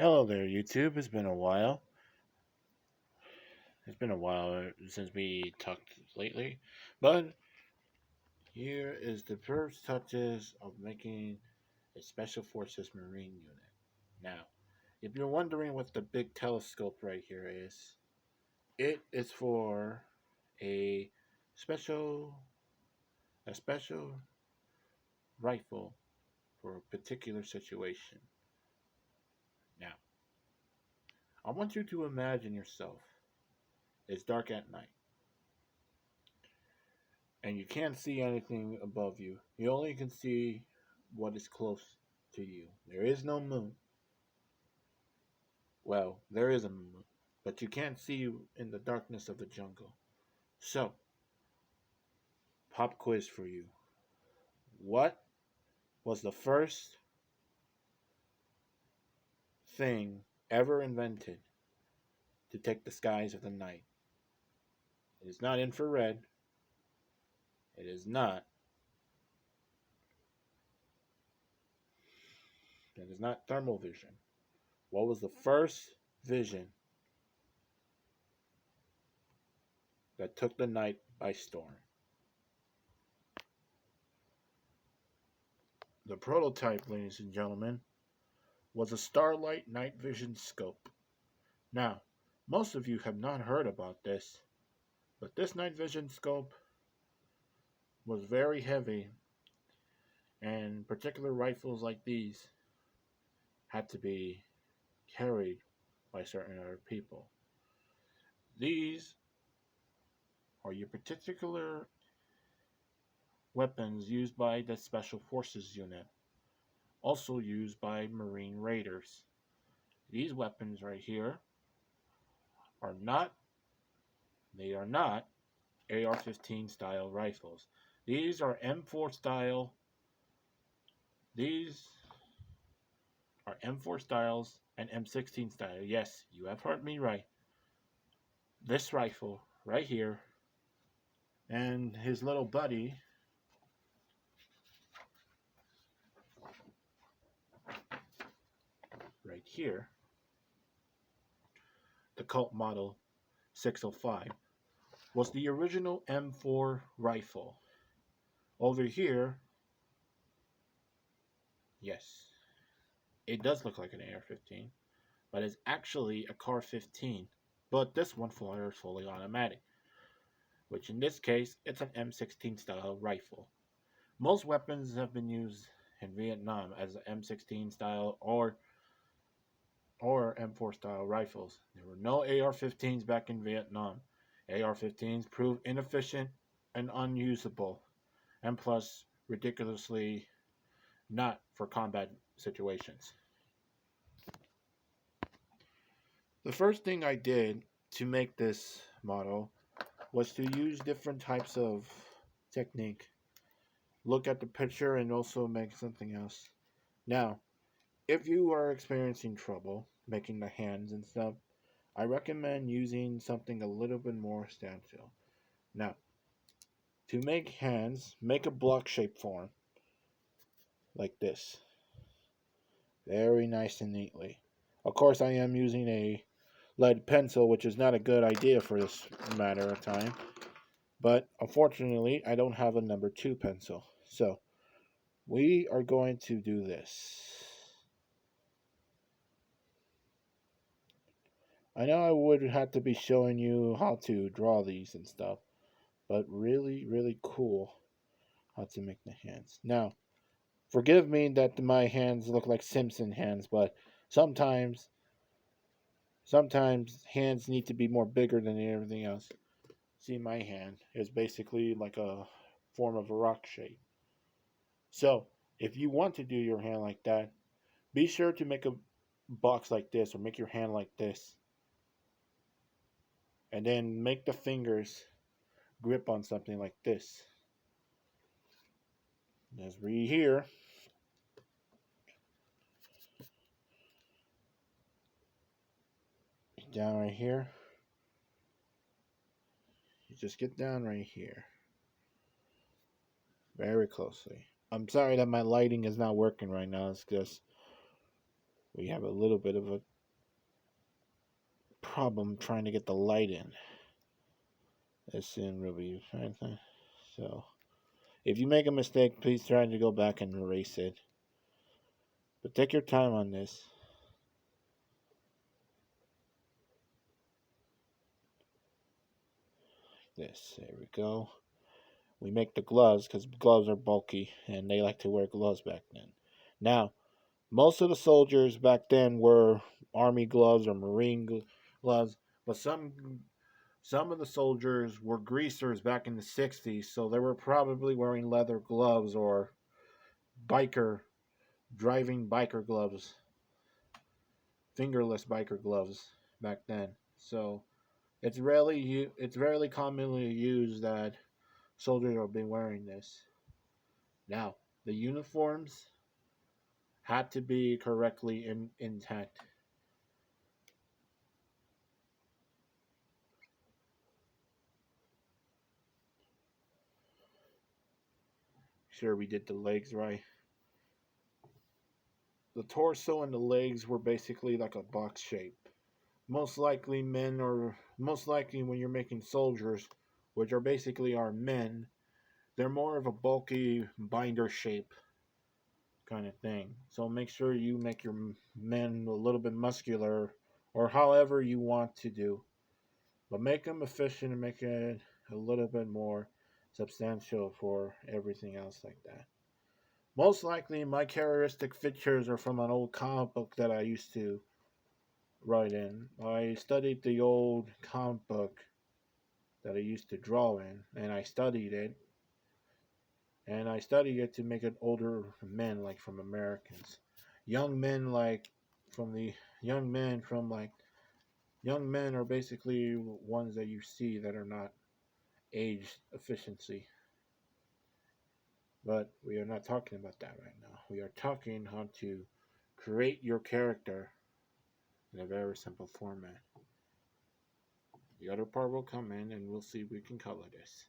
Hello there, YouTube. It's been a while since we talked lately, but here is the first touches of making a Special Forces Marine unit. Now, if you're wondering what the big telescope right here is, it is for a special a special rifle for a particular situation. Now, I want you to imagine yourself. It's dark at night and you can't see anything above you. You only can see what is close to you. There is no moon. Well, there is a moon, but you can't see in the darkness of the jungle. So, pop quiz for you. What was the first thing ever invented to take the skies of the night? It is not infrared. It is not. It is not thermal vision. What was the first vision that took the night by storm? The prototype, ladies and gentlemen, was a Starlight night vision scope. Now, most of you have not heard about this, but this night vision scope was very heavy, and particular rifles like these had to be carried by certain other people. These are your particular weapons used by the Special Forces unit, also used by Marine Raiders. These weapons right here are not, they are not AR-15 style rifles. These are M4 style. These are M4 styles and M16 style. Yes, you have heard me right. This rifle right here and his little buddy right here, the Colt Model 605, was the original M4 rifle. Over here, yes, it does look like an AR-15, but it's actually a CAR-15. But this one fires fully automatic, which in this case, it's an M16 style rifle. Most weapons have been used in Vietnam as M16 style or M4 style rifles. There were no AR-15s back in Vietnam. AR-15s proved inefficient and unusable, and plus ridiculously not for combat situations. The first thing I did to make this model was to use different types of technique. Look at the picture and also make something else. Now, if you are experiencing trouble making the hands and stuff, I recommend using something a little bit more substantial. Now, to make hands, make a block shape form like this. Very nice and neatly. Of course, I am using a lead pencil, which is not a good idea for this matter of time. But unfortunately, I don't have a number 2 pencil. So, we are going to do this. I know I would have to be showing you how to draw these and stuff, but really, really cool how to make the hands. Now, forgive me that my hands look like Simpson hands, but sometimes hands need to be more bigger than everything else. See, my hand is basically like a form of a rock shape. So, if you want to do your hand like that, be sure to make a box like this or make your hand like this. And then make the fingers grip on something like this. As we here, down right here. You just get down right here. Very closely. I'm sorry that my lighting is not working right now. It's just We have a little bit of a problem trying to get the light in. It's in review. So, if you make a mistake, please try to go back and erase it. But take your time on this. There we go. We make the gloves because gloves are bulky and they like to wear gloves back then. Now, most of the soldiers back then were army gloves or marine gloves, but some of the soldiers were greasers back in the 60s, so they were probably wearing leather gloves or biker driving biker gloves, fingerless biker gloves back then. So it's rarely commonly used that soldiers have been wearing this. Now, the uniforms had to be correctly intact. Sure, we did the legs right. The torso and the legs were basically like a box shape. Most likely when you're making soldiers, which are basically our men, they're more of a bulky binder shape kind of thing. So make sure you make your men a little bit muscular or however you want to do. But make them efficient and make it a little bit more substantial for everything else like that. Most likely, my characteristic features are from an old comic book that I used to write in. I studied the old comic book that I used to draw in, and I studied it to make it older men like from Americans, young men like from the young men are basically ones that you see that are not age efficiency. But we are not talking about that right now. We are talking how to create your character in a very simple format. The other part will come in and we'll see if we can color this.